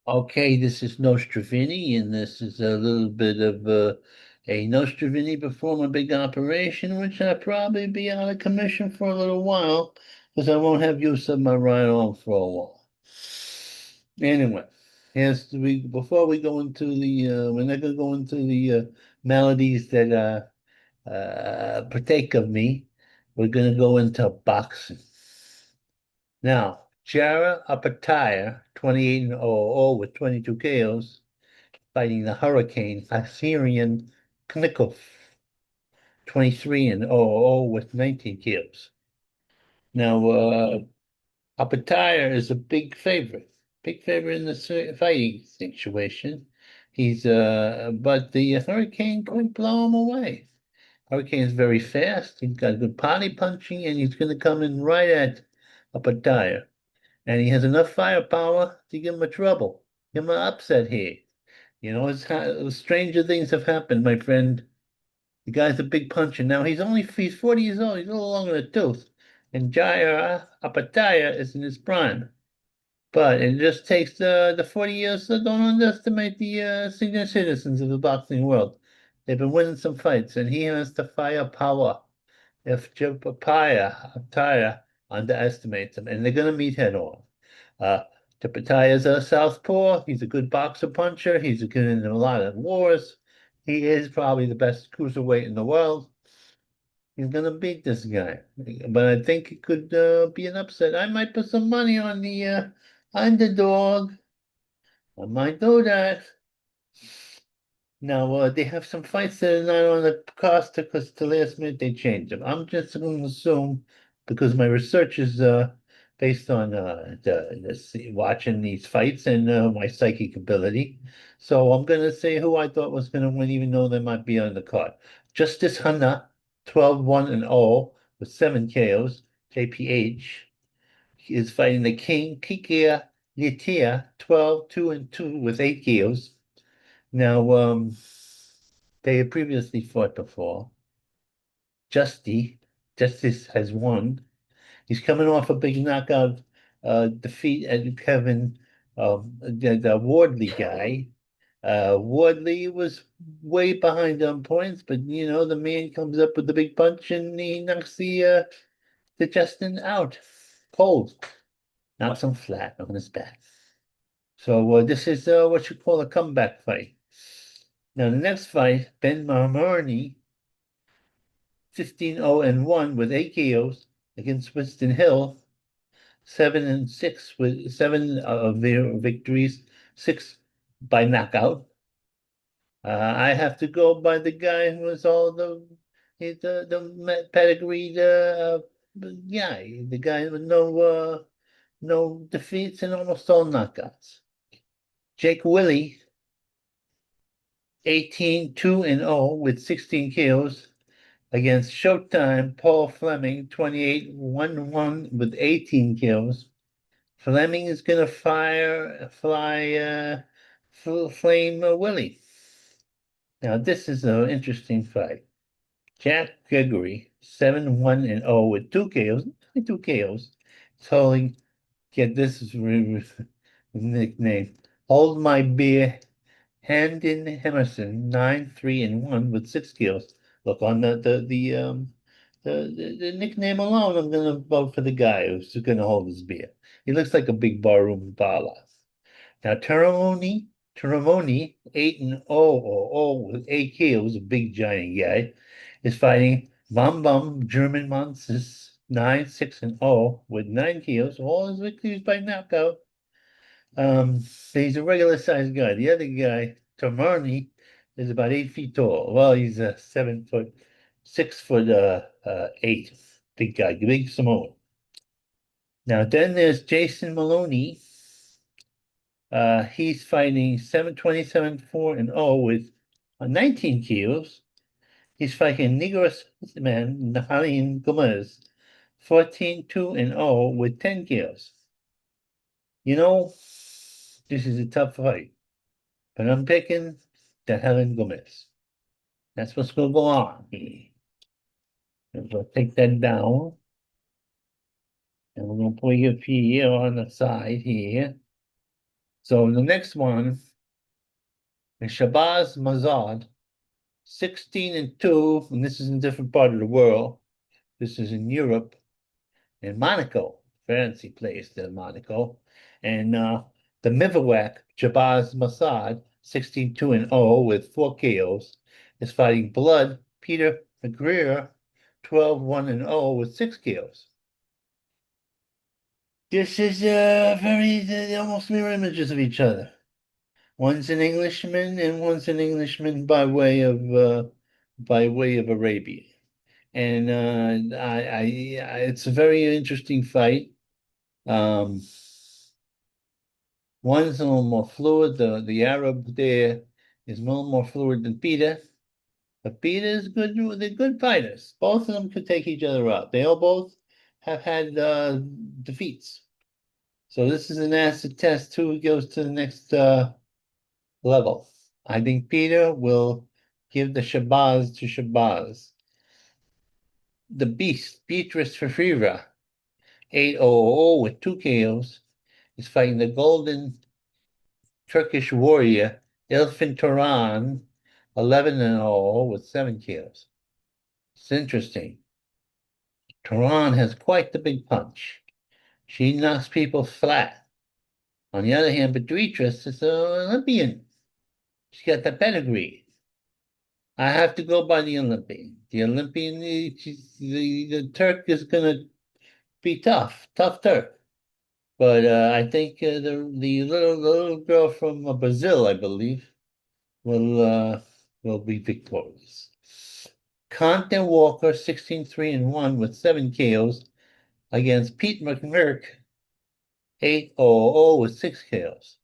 Okay, this is Nostrovini, and this is a little bit of a Nostrovini before my big operation, which I'll probably be out of commission for a little while, because I won't have use of my right arm for a while. Anyway, before we go into we're not going to go into the maladies that partake of me. We're going to go into boxing. Now, Jara Apataya, 28 and 0 with 22 KOs, fighting the Hurricane Assyrian Knikov, 23 and 0 with 19 KOs. Now, Apataya is a big favorite in the fighting situation. But the Hurricane could blow him away. Hurricane is very fast. He's got good body punching, and he's going to come in right at Apataya. And he has enough firepower to give him a trouble, give him an upset here. Stranger things have happened, my friend. The guy's a big puncher. Now he's 40 years old. He's a little long in the tooth. And Jair Apataya is in his prime. But it just takes the 40 years. So don't underestimate the senior citizens of the boxing world. They've been winning some fights, and he has the firepower. If Apataya underestimates him, and they're going to meet head on. Uh, Tapataya is a southpaw. He's a good boxer puncher. He's good in a lot of wars. He is probably the best cruiserweight in the world. He's gonna beat this guy, but I think it could be an upset. I might put some money on the underdog. I might do that. Now, they have some fights that are not on the cost because the last minute they change them. I'm just going to assume because my research is based on watching these fights and my psychic ability. So I'm going to say who I thought was going to win, even though they might be on the card. Justice Hanna, 12-1 and 0 with 7 KOs. JPH is fighting the King Kikia Litia, 12-2 and 2 with 8 KOs. Now, they had previously fought before. Justy, Justice has won. He's coming off a big knockout defeat at Kevin, the Wardley guy. Wardley was way behind on points, but the man comes up with the big punch and he knocks the Justin out cold, knocks him flat on his back. So this is what you call a comeback fight. Now, the next fight, Ben Marmorny, 15-0 and 1 with 8 KOs against Winston Hill, 7 and 6 with 7 of their victories, 6 by knockout. I have to go by the guy who was all the pedigreed guy, the guy with no defeats and almost all knockouts. Jake Willie, 18-2 and 0 with 16 KOs against Showtime Paul Fleming, 28-1-1 with 18 kills. Fleming is going to flame Willie. Now, this is an interesting fight. Jack Gregory, 7-1 and 0 with 2 KOs, 2 KOs. He's holding, get this is nickname, Hold My Beer, Handin Emerson, 9-3 and 1 with 6 kills. Look on the nickname alone, I'm gonna vote for the guy who's gonna hold his beer. He looks like a big barroom bala. Now Teramoni, 8 and 0 with 8 kills, a big giant guy, is fighting Bum German Monsters, 9-6 and 0 with 9 kills. All his victories by knockout. He's a regular sized guy. The other guy, Tamarni, is about 8 feet tall. Well, he's a 7 foot, 6 foot, 8. Big guy, big Samoan. Now, then there's Jason Maloney. He's fighting 727, 4 and 0 with 19 kilos. He's fighting Negros man, Nahalin Gomez, 14-2 and 0 with 10 kilos. This is a tough fight. But I'm picking the Helen Gomez. That's what's going to go on here. We'll take that down. And we're going to put your here on the side here. So the next one is Shabazz Mazad, 16-2, and this is in a different part of the world. This is in Europe, in Monaco. Fancy place there, Monaco. And the Mivawak, Shabazz Mazad, 16-2-0 with 4 KOs, is fighting Blood Peter McGreer, 12-1-0 with 6 KOs. This is they almost mirror images of each other. One's an Englishman and one's an Englishman by way of Arabia. And it's a very interesting fight. Um, one's a little more fluid. The Arab there is a little more fluid than Peter. But Peter is good. They're good fighters. Both of them could take each other out. They all both have had defeats. So this is an acid test. Who goes to the next level? I think Peter will give the Shabazz to Shabazz. The Beast, Beatrice Fafira, 8-0 with 2 KOs, is fighting the Golden Turkish Warrior, Ilfin Turan, 11-0 with 7 KOs. It's interesting. Turan has quite the big punch. She knocks people flat. On the other hand, Beatrice is an Olympian. She's got the pedigree. I have to go by the Olympian. The Olympian, the Turk is going to be tough Turk. But I think the little girl from Brazil, I believe, will be victorious. Compton Walker, 16-3-1 with 7 KOs against Pete McMurk, 8-0 with 6 KOs.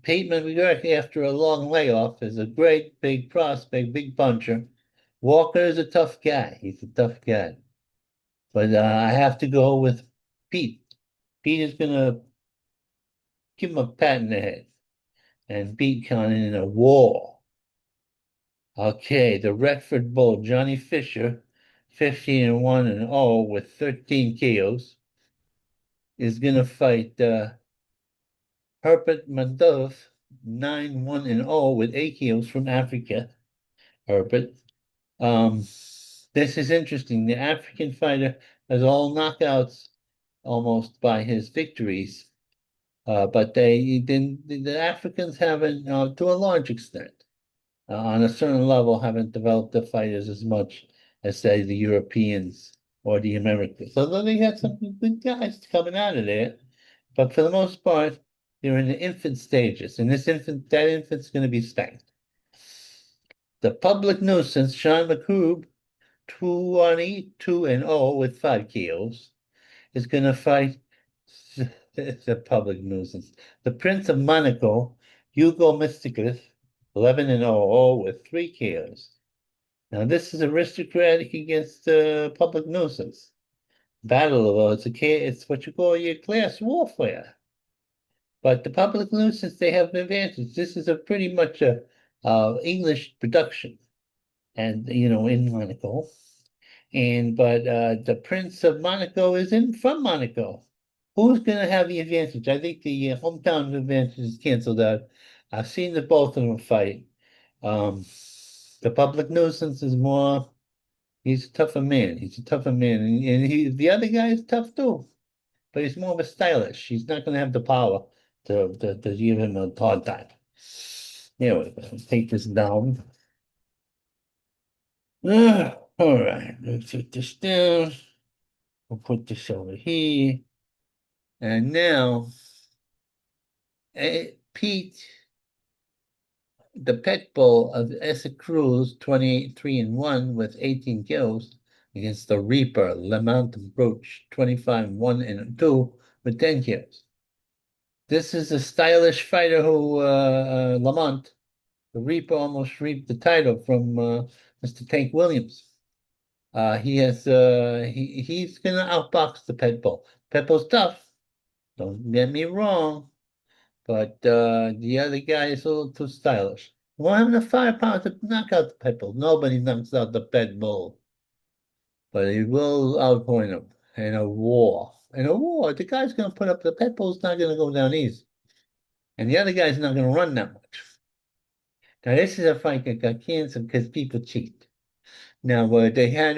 Pete McGurk, after a long layoff, is a great big prospect, big puncher. Walker is a tough guy. He's a tough guy. But I have to go with Pete. Pete is going to give him a pat in the head and beat Conan in a war. Okay, the Retford Bull, Johnny Fisher, 15-1-0 with 13 KOs, is going to fight Herbert Mandov, 9-1-0 with 8 KOs from Africa. Herbert. This is interesting. The African fighter has all knockouts almost by his victories. But the Africans haven't, to a large extent, on a certain level, haven't developed the fighters as much as, say, the Europeans or the Americans. Although they had some good guys coming out of there, but for the most part, they're in the infant stages, and that infant's going to be spanked. The public nuisance, Sean McCoob, 22-0 with 5 KOs, is going to fight the public nuisance. The Prince of Monaco, Hugo Mysticus, 11-0 with 3 KOs. Now, this is aristocratic against public nuisance. Battle, it's what you call your class warfare. But the public nuisance, they have an advantage. This is a pretty much a English production, and in Monaco. But the Prince of Monaco is from Monaco. Who's going to have the advantage? I think the hometown advantage is canceled out. I've seen the both of them fight. The public nuisance is more. He's a tougher man. He's a tougher man, and the other guy is tough too, but he's more of a stylish. He's not going to have the power to give him a hard time. Here we go. Take this down. All right, let's take this down. We'll put this over here. And now, Pete, the pet bull of Essex Cruz, 28-3-1 with 18 kills against the Reaper, Lamont Brooch, 25-1-2 with 10 kills. This is a stylish fighter who, Lamont, the Reaper, almost reaped the title from Mr. Tank Williams. He's going to outbox the pet bull. Pet bull's tough. Don't get me wrong, but the other guy is a little too stylish. He won't have enough firepower to knock out the pet bull. Nobody knocks out the pet bull, but he will outpoint him in a war. In a war, the guy's going to put up the pet bull's not going to go down easy. and the other guy's not going to run that much. Now, this is a fight that got canceled because people cheat. Now, they had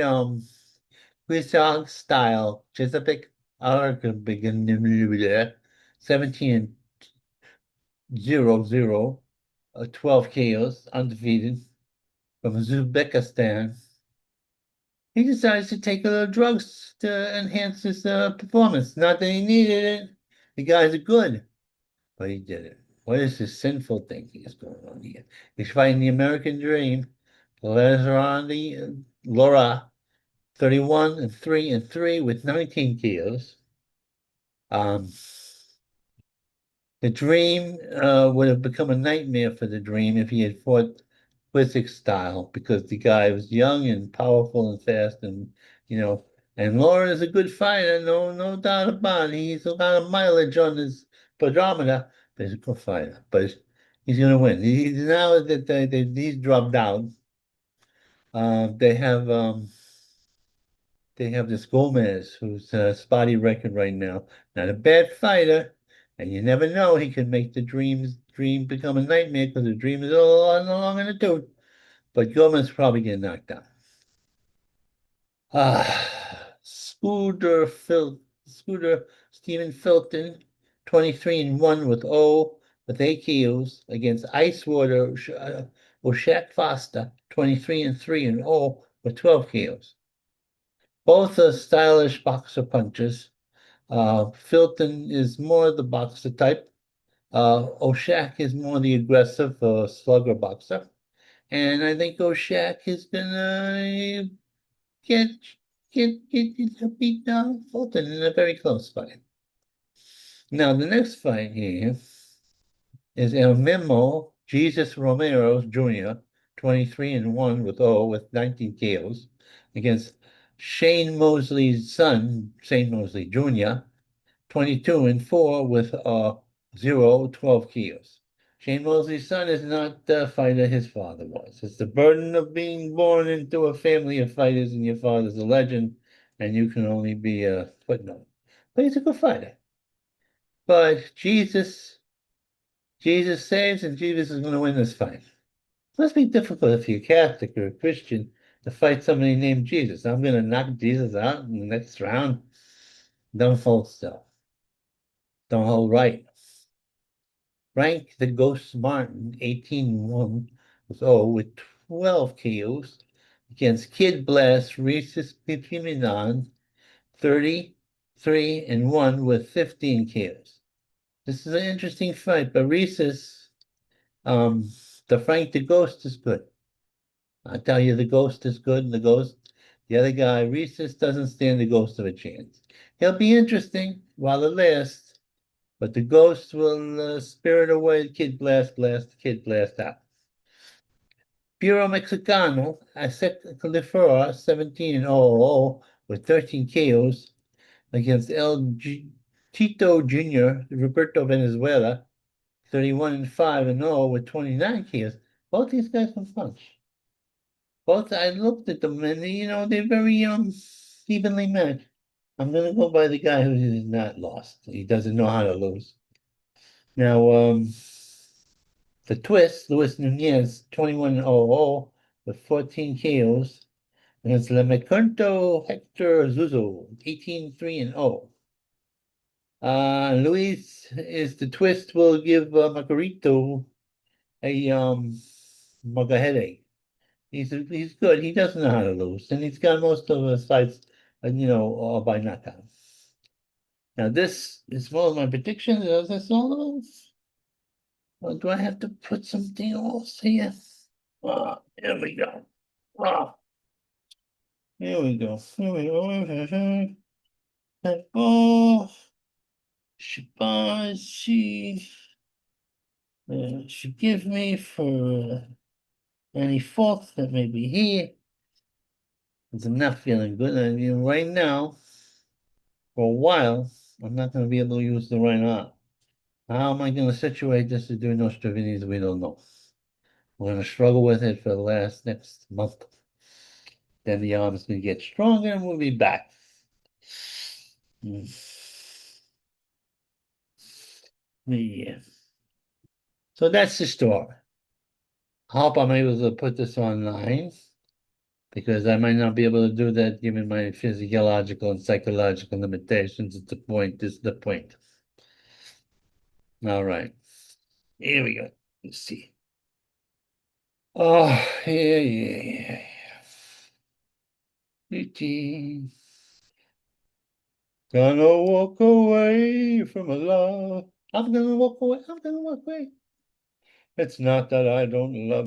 Quizog style Chesapeake begin 17-0-0, 12 KOs, undefeated from Uzbekistan. He decides to take a little drugs to enhance his performance. Not that he needed it. The guys are good, but he did it. What is this sinful thing he's going on here? He's fighting the American Dream. Laura, 31-3 with 19 KOs. The Dream would have become a nightmare for the Dream if he had fought Quisick style, because the guy was young and powerful and fast, and you know, and Laura is a good fighter, no doubt about it. He's a lot of mileage on his pedometer, but he's a good fighter. But he's going to win. Now that he's dropped out, uh, they have um, they have this Gomez, who's a spotty record right now. Not a bad fighter, and you never know. He could make the dream become a nightmare, because the dream is a lot long in the tooth. But Gomez probably get knocked out. Scooter Stephen Filton, 23-1 with with 8 KOs against Icewater Oshak Foster, 23-3 and 0 with 12 KOs. Both are stylish boxer punches. Filton is more the boxer type. Oshak is more the aggressive slugger boxer. And I think Oshak is gonna get beat down Fulton in a very close fight. Now the next fight here is El Memo Jesus Romero Jr., 23-1 with 19 KOs, against Shane Mosley's son, Shane Mosley Jr., 22-4 with 12 KOs. Shane Mosley's son is not the fighter his father was. It's the burden of being born into a family of fighters, and your father's a legend, and you can only be a footnote. But he's a good fighter. But Jesus saves, and Jesus is going to win this fight. It must be difficult if you're Catholic or a Christian to fight somebody named Jesus. I'm going to knock Jesus out in the next round. Don't hold still. Don't hold right. Frank the Ghost Martin, 18-1 with 12 KOs against Kid Blast Rhesus Pipiminon, 33-1 with 15 KOs. This is an interesting fight, but Rhesus, the Frank the Ghost is good. I tell you, the Ghost is good, and the other guy, Rhesus, doesn't stand the ghost of a chance. He'll be interesting while it lasts, but the Ghost will spirit away Kid Blast, Kid Blast out. Puro Mexicano, Asec Califera, 17-0 with 13 KOs against Tito Jr., Roberto Venezuela, 31-5-0 with 29 KOs. Both these guys can punch. Both, I looked at them, and they're very evenly matched. I'm gonna go by the guy who is not lost. He doesn't know how to lose. Now, the twist, Luis Nunez, 21-0 with 14 KOs against Lemecanto Hector Zuzo, 18-3-0. Luis is the twist will give Margarito a headache. He's good. He doesn't know how to lose, and he's got most of his fights, all by knockout. Now this is one of my predictions. Is this all of us? Or do I have to put something else here? Here we go. Here we go. Here we go. Oh, she forgive me for any faults that may be here. Because I'm not feeling good. I mean, right now, for a while, I'm not going to be able to use the right arm. How am I going to situate this to do Nostradamus? We don't know. We're going to struggle with it for the next month. Then the arm is going to get stronger, and we'll be back. Yeah. So that's the story. I hope I'm able to put this online because I might not be able to do that given my physiological and psychological limitations. It's the point. This is the point. All right. Here we go. Let's see. Oh, yeah. Gonna walk away from a love. I'm gonna walk away. I'm gonna walk away. It's not that I don't love you.